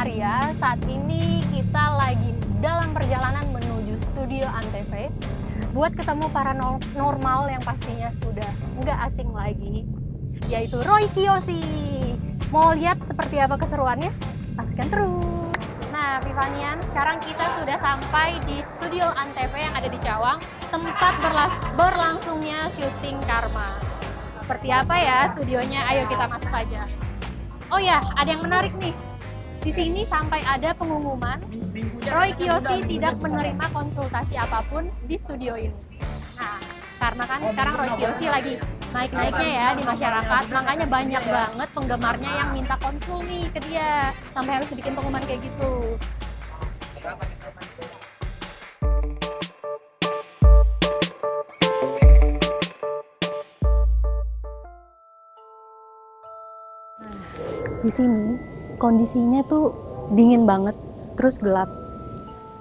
Arya. Saat ini kita lagi dalam perjalanan menuju studio Antv buat ketemu paranormal yang pastinya sudah nggak asing lagi, yaitu Roy Kiyoshi. Mau lihat seperti apa keseruannya? Saksikan terus. Nah, Pivanian, sekarang kita sudah sampai di studio Antv yang ada di Cawang, tempat berlangsungnya syuting Karma. Seperti apa ya studionya? Ayo kita masuk aja. Oh ya, ada yang menarik nih. Di sini sampai ada pengumuman Roy Kiyoshi tidak menerima konsultasi apapun di studio ini. Nah, karena kan sekarang Roy Kiyoshi lagi naik-naiknya ya di masyarakat, makanya banyak banget penggemarnya yang minta konsul nih ke dia. Sampai harus bikin pengumuman kayak gitu. Di sini kondisinya tuh dingin banget, terus gelap.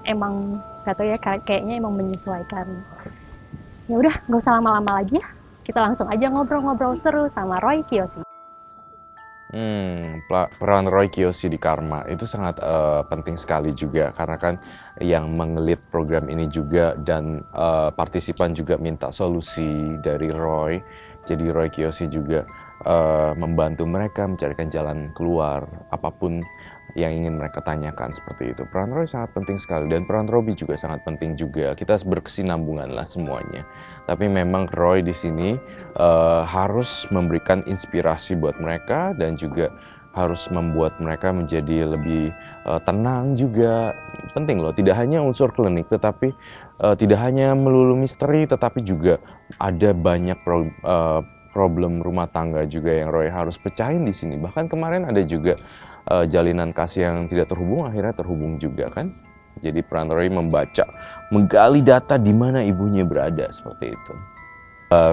Emang gak tau ya, kayaknya emang menyesuaikan. Ya udah, nggak usah lama-lama lagi ya. Kita langsung aja ngobrol-ngobrol seru sama Roy Kiyoshi. Peran Roy Kiyoshi di Karma itu sangat penting sekali juga, karena kan yang mengelit program ini juga, dan partisipan juga minta solusi dari Roy. Jadi Roy Kiyoshi juga membantu mereka mencarikan jalan keluar apapun yang ingin mereka tanyakan, seperti itu. Peran Roy sangat penting sekali, dan peran Robby juga sangat penting juga. Kita berkesinambungan lah semuanya. Tapi memang Roy di sini harus memberikan inspirasi buat mereka, dan juga harus membuat mereka menjadi lebih tenang juga. Penting loh, tidak hanya unsur klinik, tetapi tidak hanya melulu misteri, tetapi juga ada banyak problem rumah tangga juga yang Roy harus pecahin di sini. Bahkan kemarin ada juga jalinan kasih yang tidak terhubung, akhirnya terhubung juga kan. Jadi peran Roy menggali data di mana ibunya berada, seperti itu.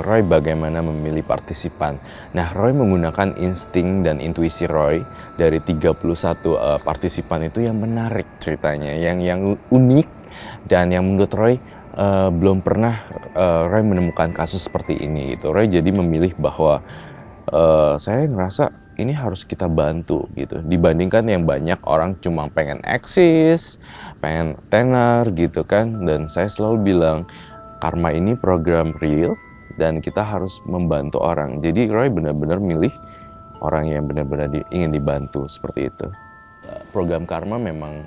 Roy bagaimana memilih partisipan. Nah, Roy menggunakan insting dan intuisi Roy dari 31 partisipan itu yang menarik ceritanya, yang unik, dan yang menurut Roy belum pernah Roy menemukan kasus seperti ini gitu. Roy jadi memilih bahwa saya ngerasa ini harus kita bantu gitu, dibandingkan yang banyak orang cuma pengen eksis, pengen tenar gitu kan. Dan saya selalu bilang, Karma ini program real dan kita harus membantu orang. Jadi Roy benar-benar milih orang yang benar-benar ingin dibantu, seperti itu. Program Karma memang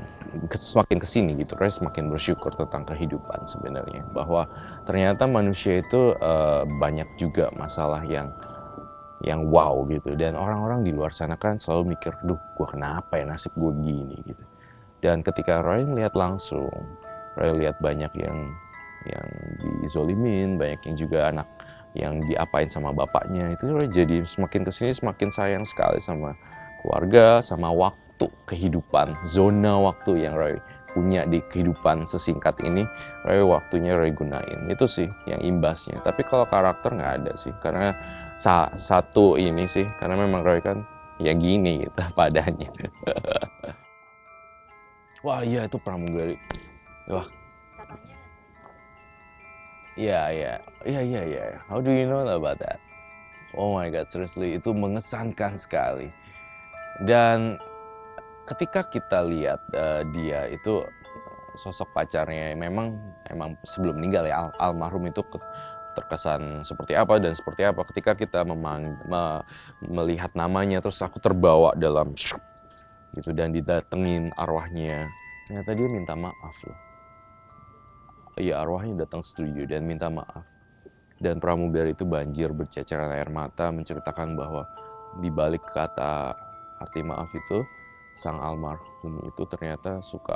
semakin kesini gitu, Roy semakin bersyukur tentang kehidupan sebenarnya, bahwa ternyata manusia itu banyak juga masalah yang wow gitu, dan orang-orang di luar sana kan selalu mikir, duh gue kenapa ya nasib gue gini gitu. Dan ketika Roy melihat langsung, Roy lihat banyak yang dizolimin, banyak yang juga anak yang diapain sama bapaknya, itu Roy jadi semakin kesini semakin sayang sekali sama keluarga, sama waktu kehidupan, zona waktu yang Roy punya di kehidupan sesingkat ini. Waktunya Roy gunain, itu sih yang imbasnya. Tapi kalau karakter nggak ada sih, karena satu ini sih, karena memang Roy kan ya gini gitu padanya. Wah iya, itu pramugari. Wah iya. How do you know about that? Oh my god, seriously, itu mengesankan sekali. Dan ketika kita lihat dia itu sosok pacarnya, memang sebelum meninggal ya, almarhum itu terkesan seperti apa dan seperti apa. Ketika kita melihat namanya, terus aku terbawa dalam gitu, dan didatengin arwahnya, ternyata dia minta maaf loh. Iya, arwahnya datang studio dan minta maaf. Dan pramugari itu banjir berceceran air mata menceritakan bahwa di balik kata arti maaf itu, sang almarhum itu ternyata suka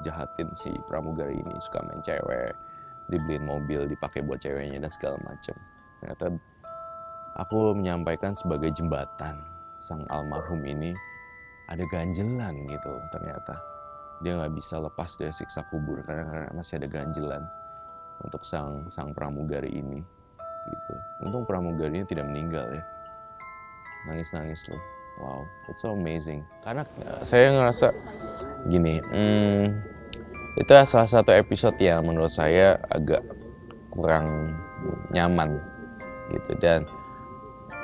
jahatin si pramugari ini, suka main cewek, dibeliin mobil dipakai buat ceweknya dan segala macam. Ternyata aku menyampaikan sebagai jembatan, sang almarhum ini ada ganjelan gitu. Ternyata dia nggak bisa lepas dari siksa kubur karena masih ada ganjelan untuk sang pramugari ini gitu. Untung pramugarinya tidak meninggal ya, nangis loh. Wow, it's so amazing. Karena saya ngerasa gini, itu salah satu episode yang menurut saya agak kurang nyaman gitu, dan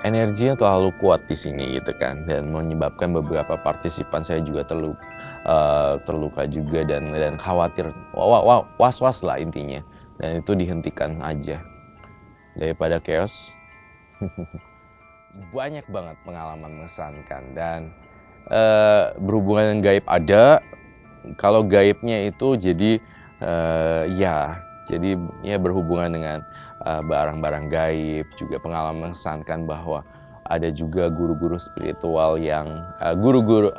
energinya terlalu kuat di sini gitu kan, dan menyebabkan beberapa partisipan saya juga terluka juga dan khawatir, was-was lah intinya. Dan itu dihentikan aja daripada chaos. Banyak banget pengalaman mengesankan dan berhubungan dengan gaib ada. Kalau gaibnya itu jadi ya berhubungan dengan barang-barang gaib, juga pengalaman mengesankan bahwa ada juga guru-guru spiritual yang guru-guru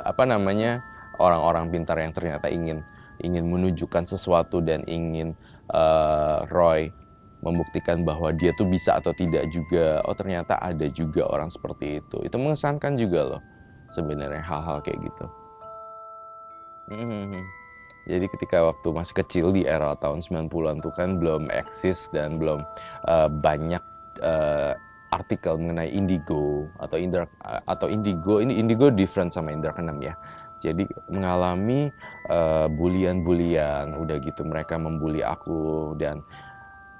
orang-orang pintar yang ternyata ingin menunjukkan sesuatu dan ingin Roy membuktikan bahwa dia tuh bisa atau tidak juga. Oh, ternyata ada juga orang seperti itu. Itu mengesankan juga loh sebenarnya hal-hal kayak gitu. Jadi ketika waktu masih kecil di era tahun 90-an tuh kan belum eksis dan belum banyak artikel mengenai indigo atau indigo. Ini indigo different sama indra keenam ya. Jadi mengalami bulian-bulian, udah gitu mereka membuli aku, dan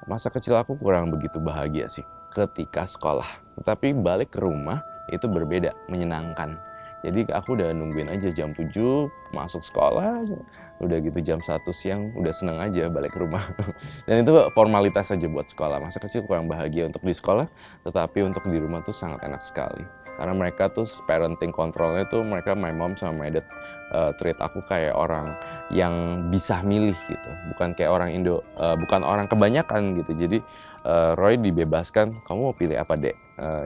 masa kecil aku kurang begitu bahagia sih ketika sekolah. Tetapi balik ke rumah itu berbeda, menyenangkan. Jadi aku udah nungguin aja jam 7 masuk sekolah, udah gitu jam 1 siang udah seneng aja balik ke rumah. Dan itu formalitas aja buat sekolah. Masa kecil kurang bahagia untuk di sekolah, tetapi untuk di rumah tuh sangat enak sekali. Karena mereka tuh parenting controlnya tuh, mereka, my mom sama my dad treat aku kayak orang yang bisa milih gitu, bukan kayak orang Indo, bukan orang kebanyakan gitu. Jadi Roy dibebaskan, kamu mau pilih apa dek,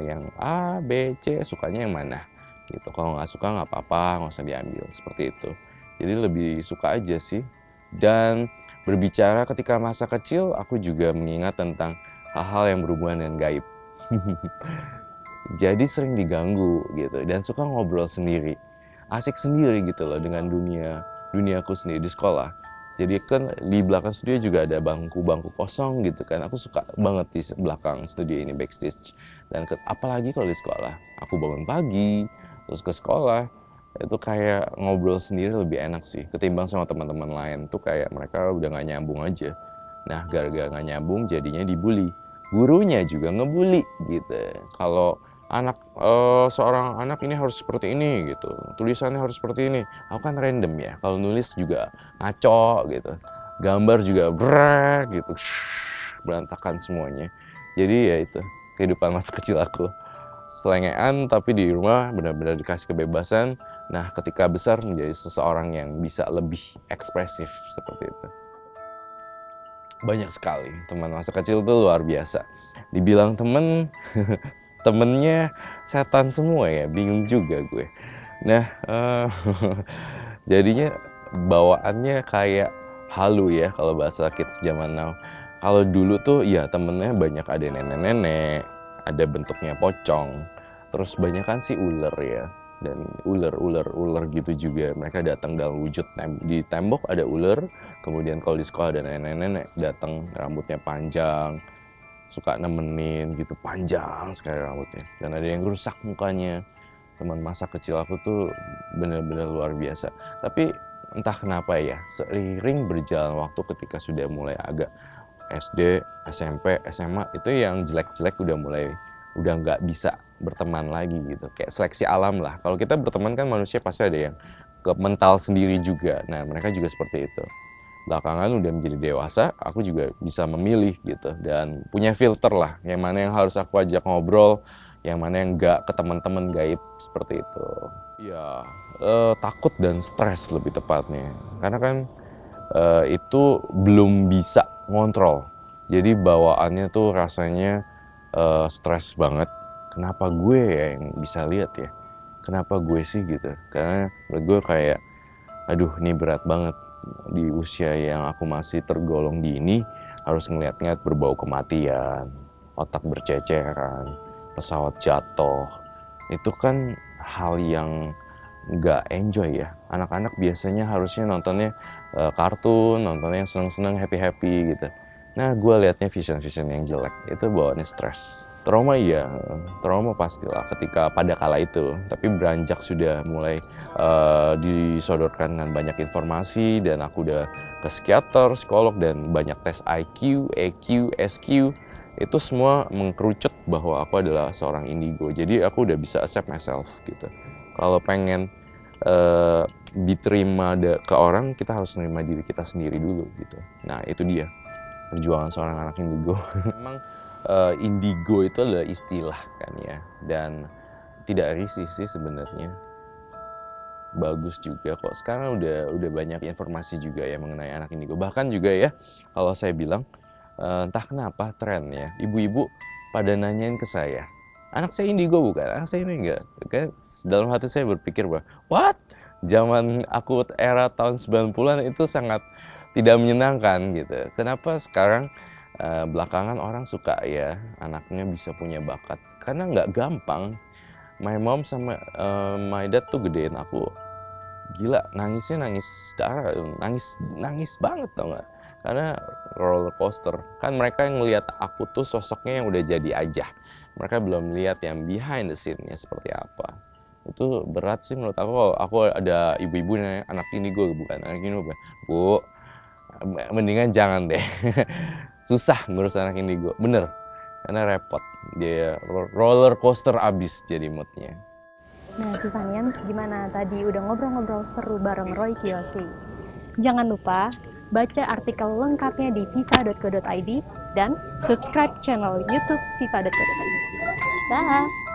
yang A, B, C, sukanya yang mana gitu. Kalau nggak suka nggak apa-apa, nggak usah diambil, seperti itu. Jadi lebih suka aja sih. Dan berbicara ketika masa kecil, aku juga mengingat tentang hal-hal yang berhubungan dengan gaib. Jadi sering diganggu gitu dan suka ngobrol sendiri, asik sendiri gitu loh dengan duniaku sendiri di sekolah. Jadi kan di belakang studio juga ada bangku-bangku kosong gitu kan. Aku suka banget di belakang studio ini, backstage. Dan apalagi kalau di sekolah, aku bangun pagi terus ke sekolah, itu kayak ngobrol sendiri lebih enak sih ketimbang sama teman-teman lain. Tuh kayak mereka udah gak nyambung aja. Nah, gara-gara gak nyambung jadinya dibully. Gurunya juga ngebully gitu. Kalau seorang anak ini harus seperti ini gitu, tulisannya harus seperti ini. Aku kan random ya, kalau nulis juga ngaco gitu, gambar juga brek gitu, berantakan semuanya. Jadi ya itu kehidupan masa kecil aku, selengean tapi di rumah benar-benar dikasih kebebasan. Nah, ketika besar menjadi seseorang yang bisa lebih ekspresif seperti itu. Banyak sekali teman masa kecil tuh luar biasa. Dibilang temen temennya setan semua ya, bingung juga gue. Nah, jadinya bawaannya kayak halu ya kalau bahasa kids zaman now. Kalau dulu tuh ya temennya banyak, ada nenek-nenek, ada bentuknya pocong, terus banyak kan sih ular ya, dan ular gitu juga. Mereka datang dalam wujud di tembok ada ular, kemudian kalau di sekolah ada nenek-nenek datang, rambutnya panjang, suka nemenin gitu, panjang sekali rambutnya, dan ada yang rusak mukanya. Teman masa kecil aku tuh bener-bener luar biasa. Tapi entah kenapa ya, seiring berjalan waktu ketika sudah mulai agak SD, SMP, SMA, itu yang jelek-jelek udah nggak bisa berteman lagi gitu. Kayak seleksi alam lah. Kalau kita berteman kan manusia pasti ada yang ke mental sendiri juga. Nah, mereka juga seperti itu. Belakangan udah menjadi dewasa, aku juga bisa memilih gitu dan punya filter lah, yang mana yang harus aku ajak ngobrol, yang mana yang enggak, ke teman-teman gaib seperti itu. Ya, takut dan stres lebih tepatnya, karena kan itu belum bisa ngontrol. Jadi bawaannya tuh rasanya stres banget. Kenapa gue ya yang bisa lihat ya? Kenapa gue sih gitu? Karena menurut gue kayak, aduh ini berat banget. Di usia yang aku masih tergolong dini harus ngeliat-ngeliat berbau kematian, otak berceceran, pesawat jatuh. Itu kan hal yang nggak enjoy ya. Anak-anak biasanya harusnya nontonnya kartun, nontonnya yang seneng-seneng, happy-happy gitu. Nah, gue liatnya vision-vision yang jelek, itu bawaannya stres. Trauma iya, trauma pastilah ketika pada kala itu. Tapi beranjak sudah mulai disodorkan dengan banyak informasi, dan aku udah ke psikiater, psikolog, dan banyak tes IQ, EQ, SQ. Itu semua mengkerucut bahwa aku adalah seorang indigo. Jadi aku udah bisa accept myself gitu. Kalau pengen ke orang, kita harus menerima diri kita sendiri dulu gitu. Nah itu dia perjuangan seorang anak indigo. Memang indigo itu adalah istilah kan ya, dan tidak risih sih sebenarnya. Bagus juga kok, sekarang udah banyak informasi juga ya mengenai anak indigo. Bahkan juga ya, kalau saya bilang entah kenapa tren ya, ibu-ibu pada nanyain ke saya, anak saya indigo bukan? Anak saya ini enggak. Kan dalam hati saya berpikir bahwa, what? Zaman aku era tahun 90-an itu sangat tidak menyenangkan gitu. Kenapa sekarang belakangan orang suka ya anaknya bisa punya bakat? Karena nggak gampang. My mom sama my dad tuh gedein aku, gila, nangisnya nangis darah, nangis banget tau nggak? Karena roller coaster. Kan mereka yang ngelihat aku tuh sosoknya yang udah jadi aja. Mereka belum lihat yang behind the scene-nya seperti apa. Itu berat sih menurut aku. Kalau aku ada ibu-ibu yang anak ini gue bukan anak ini bukan. Bu, mendingan jangan deh. Susah ngurus anak indigo, bener. Karena repot. Dia roller coaster abis jadi moodnya. Nah, Vivanians, gimana? Tadi udah ngobrol-ngobrol seru bareng Roy Kiyoshi. Jangan lupa baca artikel lengkapnya di viva.co.id dan subscribe channel YouTube viva.co.id. Dah!